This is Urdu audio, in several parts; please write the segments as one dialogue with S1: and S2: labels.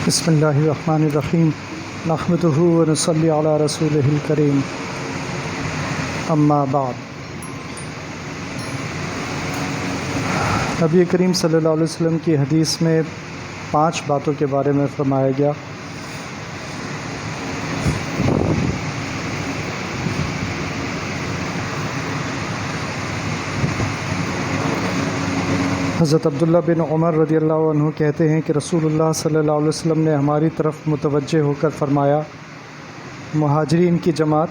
S1: بسم اللہ الرحمن الرحیم نحمدہ ونصلی علی رسولہ الکریم اما بعد۔ نبی کریم صلی اللہ علیہ وسلم کی حدیث میں 5 باتوں کے بارے میں فرمایا گیا۔ حضرت عبداللہ بن عمر رضی اللہ عنہ کہتے ہیں کہ رسول اللہ صلی اللہ علیہ وسلم نے ہماری طرف متوجہ ہو کر فرمایا، مہاجرین کی جماعت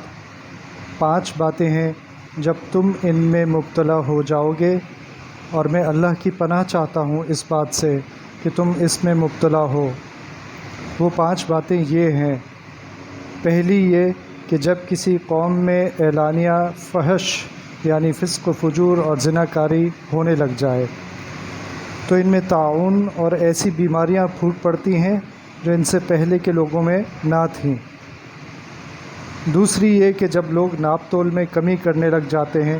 S1: 5 باتیں ہیں، جب تم ان میں مبتلا ہو جاؤ گے، اور میں اللہ کی پناہ چاہتا ہوں اس بات سے کہ تم اس میں مبتلا ہو۔ وہ 5 باتیں یہ ہیں۔ پہلی یہ کہ جب کسی قوم میں اعلانیہ فحش یعنی فسق و فجور اور زناکاری ہونے لگ جائے تو ان میں طاعون اور ایسی بیماریاں پھوٹ پڑتی ہیں جو ان سے پہلے کے لوگوں میں نہ تھیں۔ دوسری یہ کہ جب لوگ ناپ تول میں کمی کرنے لگ جاتے ہیں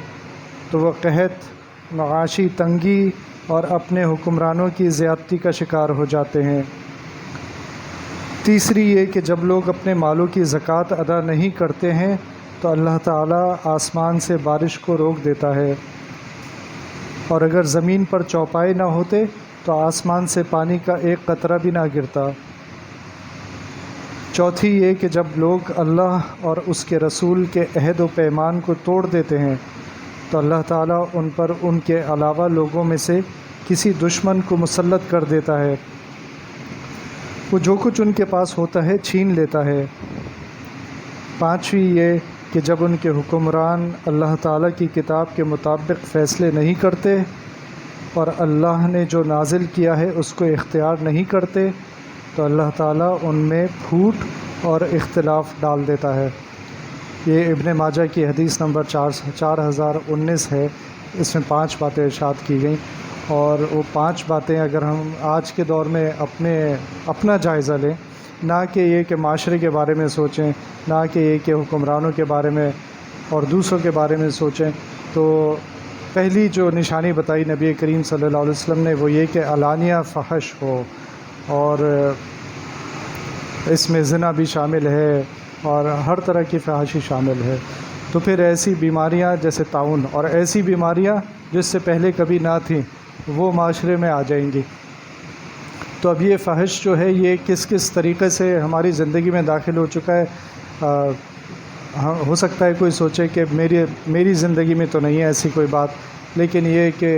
S1: تو وہ قحط، معاشی تنگی اور اپنے حکمرانوں کی زیادتی کا شکار ہو جاتے ہیں۔ تیسری یہ کہ جب لوگ اپنے مالوں کی زکوٰۃ ادا نہیں کرتے ہیں تو اللہ تعالیٰ آسمان سے بارش کو روک دیتا ہے، اور اگر زمین پر چوپائے نہ ہوتے تو آسمان سے پانی کا ایک قطرہ بھی نہ گرتا۔ چوتھی یہ کہ جب لوگ اللہ اور اس کے رسول کے عہد و پیمان کو توڑ دیتے ہیں تو اللہ تعالیٰ ان پر ان کے علاوہ لوگوں میں سے کسی دشمن کو مسلط کر دیتا ہے، وہ جو کچھ ان کے پاس ہوتا ہے چھین لیتا ہے۔ پانچویں یہ کہ جب ان کے حکمران اللہ تعالیٰ کی کتاب کے مطابق فیصلے نہیں کرتے اور اللہ نے جو نازل کیا ہے اس کو اختیار نہیں کرتے تو اللہ تعالیٰ ان میں پھوٹ اور اختلاف ڈال دیتا ہے۔ یہ ابن ماجہ کی حدیث نمبر 4019 ہے۔ اس میں 5 باتیں ارشاد کی گئیں، اور وہ 5 باتیں اگر ہم آج کے دور میں اپنا جائزہ لیں، نہ کہ یہ کہ معاشرے کے بارے میں سوچیں، نہ کہ یہ کہ حکمرانوں کے بارے میں اور دوسروں کے بارے میں سوچیں، تو پہلی جو نشانی بتائی نبی کریم صلی اللہ علیہ وسلم نے وہ یہ کہ علانیہ فحش ہو، اور اس میں زنا بھی شامل ہے اور ہر طرح کی فحاشی شامل ہے۔ تو پھر ایسی بیماریاں جیسے طاعون اور ایسی بیماریاں جس سے پہلے کبھی نہ تھیں وہ معاشرے میں آ جائیں گی۔ تو اب یہ فحش جو ہے یہ کس کس طریقے سے ہماری زندگی میں داخل ہو چکا ہے۔ ہو سکتا ہے کوئی سوچے کہ میری زندگی میں تو نہیں ہے ایسی کوئی بات، لیکن یہ کہ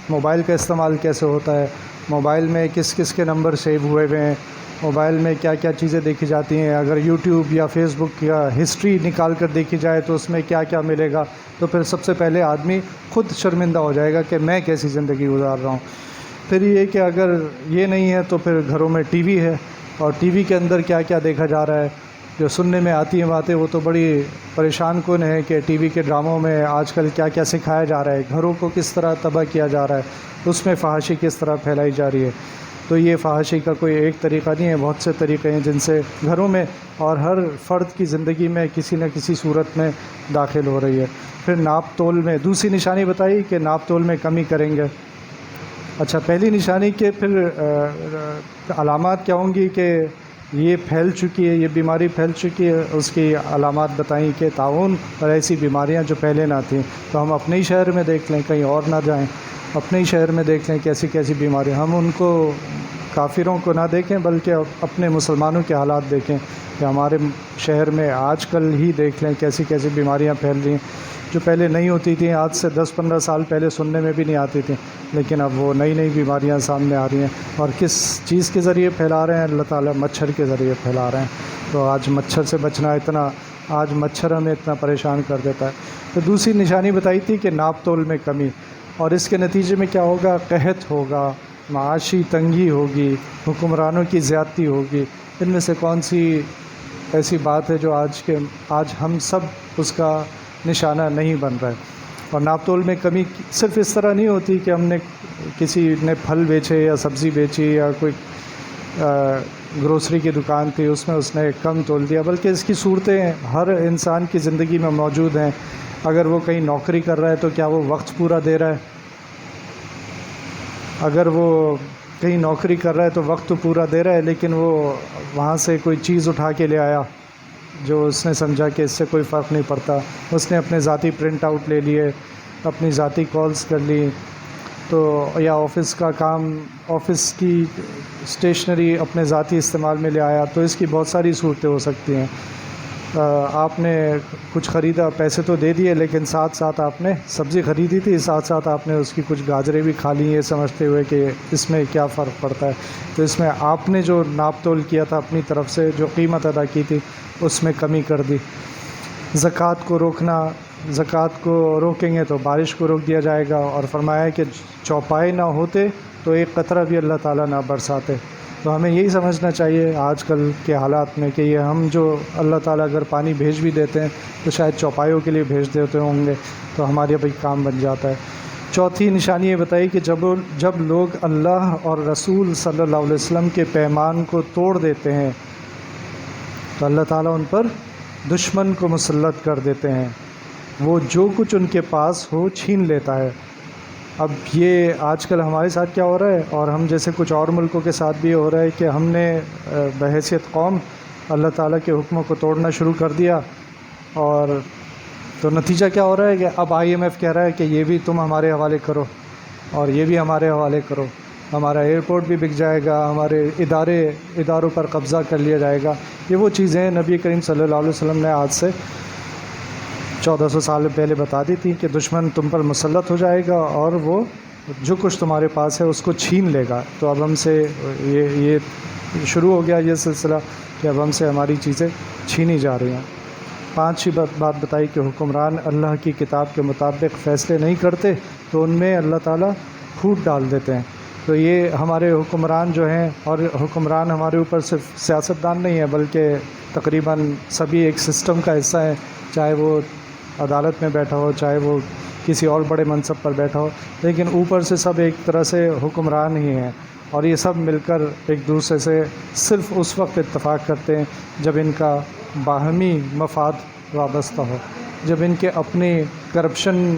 S1: موبائل کا استعمال کیسے ہوتا ہے، موبائل میں کس کس کے نمبر سیو ہوئے ہوئے ہیں، موبائل میں کیا کیا چیزیں دیکھی جاتی ہیں، اگر یوٹیوب یا فیس بک یا ہسٹری نکال کر دیکھی جائے تو اس میں کیا کیا ملے گا، تو پھر سب سے پہلے آدمی خود شرمندہ ہو جائے گا کہ میں کیسی زندگی گزار رہا ہوں۔ پھر یہ کہ اگر یہ نہیں ہے تو پھر گھروں میں ٹی وی ہے، اور ٹی وی کے اندر کیا کیا دیکھا جا رہا ہے، جو سننے میں آتی ہیں باتیں وہ تو بڑی پریشان کن ہے کہ ٹی وی کے ڈراموں میں آج کل کیا کیا سکھایا جا رہا ہے، گھروں کو کس طرح تباہ کیا جا رہا ہے، اس میں فحاشی کس طرح پھیلائی جا رہی ہے۔ تو یہ فحاشی کا کوئی ایک طریقہ نہیں ہے، بہت سے طریقے ہیں جن سے گھروں میں اور ہر فرد کی زندگی میں کسی نہ کسی صورت میں داخل ہو رہی ہے۔ پھر ناپ تول میں دوسری نشانی بتائی کہ ناپ تول میں کمی کریں گے۔ اچھا، پہلی نشانی کہ پھر علامات کیا ہوں گی کہ یہ پھیل چکی ہے، یہ بیماری پھیل چکی ہے، اس کی علامات بتائیں کہ طاعون اور ایسی بیماریاں جو پہلے نہ تھیں۔ تو ہم اپنے ہی شہر میں دیکھ لیں، کہیں اور نہ جائیں، اپنے ہی شہر میں دیکھ لیں کیسی کیسی بیماریاں، ہم ان کو کافروں کو نہ دیکھیں بلکہ اپنے مسلمانوں کے حالات دیکھیں کہ ہمارے شہر میں آج کل ہی دیکھ لیں کیسی کیسی بیماریاں پھیل رہی ہیں جو پہلے نہیں ہوتی تھیں، آج سے 10-15 سال پہلے سننے میں بھی نہیں آتی تھیں، لیکن اب وہ نئی نئی بیماریاں سامنے آ رہی ہیں۔ اور کس چیز کے ذریعے پھیلا رہے ہیں؟ اللہ تعالیٰ مچھر کے ذریعے پھیلا رہے ہیں۔ تو آج مچھر سے بچنا آج مچھر ہمیں اتنا پریشان کر دیتا ہے۔ تو دوسری نشانی بتائی تھی کہ ناپ تول میں کمی، اور اس کے نتیجے میں کیا ہوگا؟ قحط ہوگا، معاشی تنگی ہوگی، حکمرانوں کی زیادتی ہوگی۔ ان میں سے کون سی ایسی بات ہے جو آج ہم سب اس کا نشانہ نہیں بن رہا ہے؟ اور ناپ تول میں کمی صرف اس طرح نہیں ہوتی کہ ہم نے کسی نے پھل بیچے یا سبزی بیچی یا کوئی گروسری کی دکان تھی اس میں اس نے کم تول دیا، بلکہ اس کی صورتیں ہر انسان کی زندگی میں موجود ہیں۔ اگر وہ کہیں نوکری کر رہا ہے تو کیا وہ وقت پورا دے رہا ہے؟ اگر وہ کہیں نوکری کر رہا ہے تو وقت تو پورا دے رہا ہے، لیکن وہ وہاں سے کوئی چیز اٹھا کے لے آیا جو اس نے سمجھا کہ اس سے کوئی فرق نہیں پڑتا، اس نے اپنے ذاتی پرنٹ آؤٹ لے لیے، اپنی ذاتی کالز کر لی، تو یا آفس کا کام، آفس کی اسٹیشنری اپنے ذاتی استعمال میں لے آیا، تو اس کی بہت ساری صورتیں ہو سکتی ہیں۔ آپ نے کچھ خریدا، پیسے تو دے دیے، لیکن ساتھ ساتھ آپ نے سبزی خریدی تھی، ساتھ ساتھ آپ نے اس کی کچھ گاجریں بھی کھا لی، یہ سمجھتے ہوئے کہ اس میں کیا فرق پڑتا ہے، تو اس میں آپ نے جو ناپ تول کیا تھا اپنی طرف سے، جو قیمت ادا کی تھی، اس میں کمی کر دی۔ زکوٰۃ کو روکنا، زکوٰۃ کو روکیں گے تو بارش کو روک دیا جائے گا، اور فرمایا کہ چوپائے نہ ہوتے تو ایک قطرہ بھی اللہ تعالیٰ نہ برساتے۔ تو ہمیں یہی سمجھنا چاہیے آج کل کے حالات میں کہ یہ ہم جو اللہ تعالیٰ اگر پانی بھیج بھی دیتے ہیں تو شاید چوپایوں کے لیے بھیج دیتے ہوں گے، تو ہمارے بھائی کام بن جاتا ہے۔ چوتھی نشانی یہ بتائی کہ جب لوگ اللہ اور رسول صلی اللہ علیہ وسلم کے پیمان کو توڑ دیتے ہیں تو اللہ تعالیٰ ان پر دشمن کو مسلط کر دیتے ہیں، وہ جو کچھ ان کے پاس ہو چھین لیتا ہے۔ اب یہ آج کل ہمارے ساتھ کیا ہو رہا ہے، اور ہم جیسے کچھ اور ملکوں کے ساتھ بھی ہو رہا ہے کہ ہم نے بحیثیت قوم اللہ تعالیٰ کے حکموں کو توڑنا شروع کر دیا، اور تو نتیجہ کیا ہو رہا ہے کہ اب IMF کہہ رہا ہے کہ یہ بھی تم ہمارے حوالے کرو اور یہ بھی ہمارے حوالے کرو، ہمارا ایئرپورٹ بھی بک جائے گا، ہمارے اداروں پر قبضہ کر لیا جائے گا۔ یہ وہ چیزیں نبی کریم صلی اللہ علیہ وسلم نے آج سے 1400 سال پہلے بتا دی تھی کہ دشمن تم پر مسلط ہو جائے گا اور وہ جو کچھ تمہارے پاس ہے اس کو چھین لے گا۔ تو اب ہم سے یہ شروع ہو گیا یہ سلسلہ کہ اب ہم سے ہماری چیزیں چھینی جا رہی ہیں۔ پانچویں بات بتائی کہ حکمران اللہ کی کتاب کے مطابق فیصلے نہیں کرتے تو ان میں اللہ تعالیٰ پھوٹ ڈال دیتے ہیں۔ تو یہ ہمارے حکمران جو ہیں، اور حکمران ہمارے اوپر صرف سیاستدان نہیں ہے بلکہ تقریباً سبھی ایک سسٹم کا حصہ ہیں، چاہے وہ عدالت میں بیٹھا ہو، چاہے وہ کسی اور بڑے منصب پر بیٹھا ہو، لیکن اوپر سے سب ایک طرح سے حکمران ہی ہیں، اور یہ سب مل کر ایک دوسرے سے صرف اس وقت اتفاق کرتے ہیں جب ان کا باہمی مفاد وابستہ ہو، جب ان کے اپنے کرپشن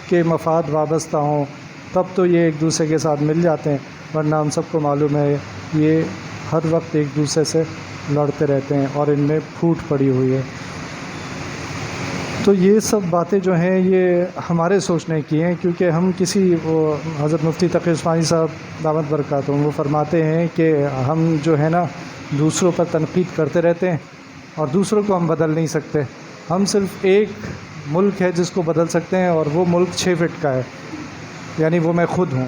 S1: کے مفاد وابستہ ہوں، تب تو یہ ایک دوسرے کے ساتھ مل جاتے ہیں، ورنہ ہم سب کو معلوم ہے یہ ہر وقت ایک دوسرے سے لڑتے رہتے ہیں اور ان میں پھوٹ پڑی ہوئی ہے۔ تو یہ سب باتیں جو ہیں یہ ہمارے سوچنے کی ہیں، کیونکہ ہم وہ حضرت مفتی تقی عثمانی صاحب دامت برکاتہم وہ فرماتے ہیں کہ ہم جو ہے نا دوسروں پر تنقید کرتے رہتے ہیں اور دوسروں کو ہم بدل نہیں سکتے، ہم صرف ایک ملک ہے جس کو بدل سکتے ہیں، اور وہ ملک 6 فٹ کا ہے، یعنی وہ میں خود ہوں۔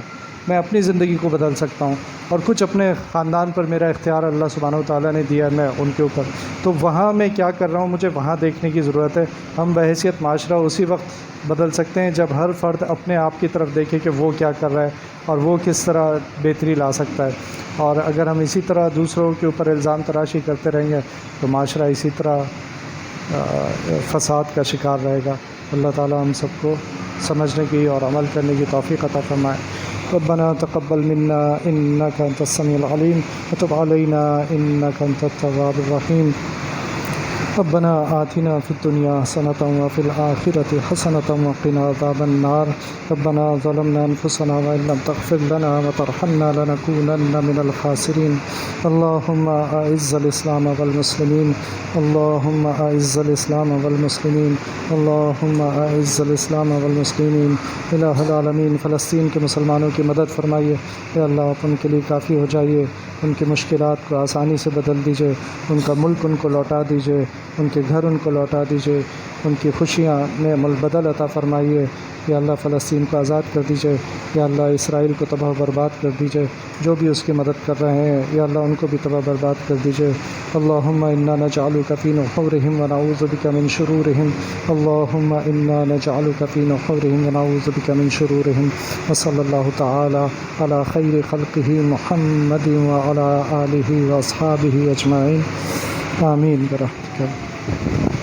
S1: میں اپنی زندگی کو بدل سکتا ہوں، اور کچھ اپنے خاندان پر میرا اختیار اللہ سبحانہ و تعالیٰ نے دیا ہے، میں ان کے اوپر، تو وہاں میں کیا کر رہا ہوں مجھے وہاں دیکھنے کی ضرورت ہے۔ ہم بحیثیت معاشرہ اسی وقت بدل سکتے ہیں جب ہر فرد اپنے آپ کی طرف دیکھے کہ وہ کیا کر رہا ہے اور وہ کس طرح بہتری لا سکتا ہے، اور اگر ہم اسی طرح دوسروں کے اوپر الزام تراشی کرتے رہیں گے تو معاشرہ اسی طرح فساد کا شکار رہے گا۔ اللہ تعالیٰ ہم سب کو سمجھنے کی اور عمل کرنے کی توفیق عطا فرمائے۔ ربنا تقبل منا انك انت السميع العليم وتب علينا انك انت التواب الرحيم۔ ربنا آتنا في الدنيا حسنة وفي الآخرة حسنة وقنا عذاب النار۔ ربنا ظلمنا أنفسنا وإن لم تغفر لنا وترحمنا لنكونن من الخاسرين۔ اللهم أعز الإسلام والمسلمين، اللهم أعز الإسلام والمسلمين، اللهم أعز الإسلام والمسلمين۔ الہ العالمین فلسطین کے مسلمانوں کی مدد فرمائیے، اے اللہ آپ ان کے لیے کافی ہو جائیے، ان کی مشکلات کو آسانی سے بدل دیجیے، ان کا ملک ان کو لوٹا دیجیے، ان کے گھر ان کو لوٹا دیجیے، ان کی خوشیاں نعم البدل عطا فرمائیے۔ یا اللہ فلسطین کو آزاد کر دیجیے، یا اللہ اسرائیل کو تباہ و برباد کر دیجیے، جو بھی اس کی مدد کر رہے ہیں یا اللہ ان کو بھی تباہ برباد کر دیجیے۔ اللہم انا نجعلک فی نحورہم ونعوذ بک من شرورہم، اللہم انا نجعلک فی نحورہم ونعوذ بک من شرورہم۔ وصلی اللہ تعالی علی خیر خلقہ محمد وعلی آلہ واصحابہ اجمعین، آمین برحمتک۔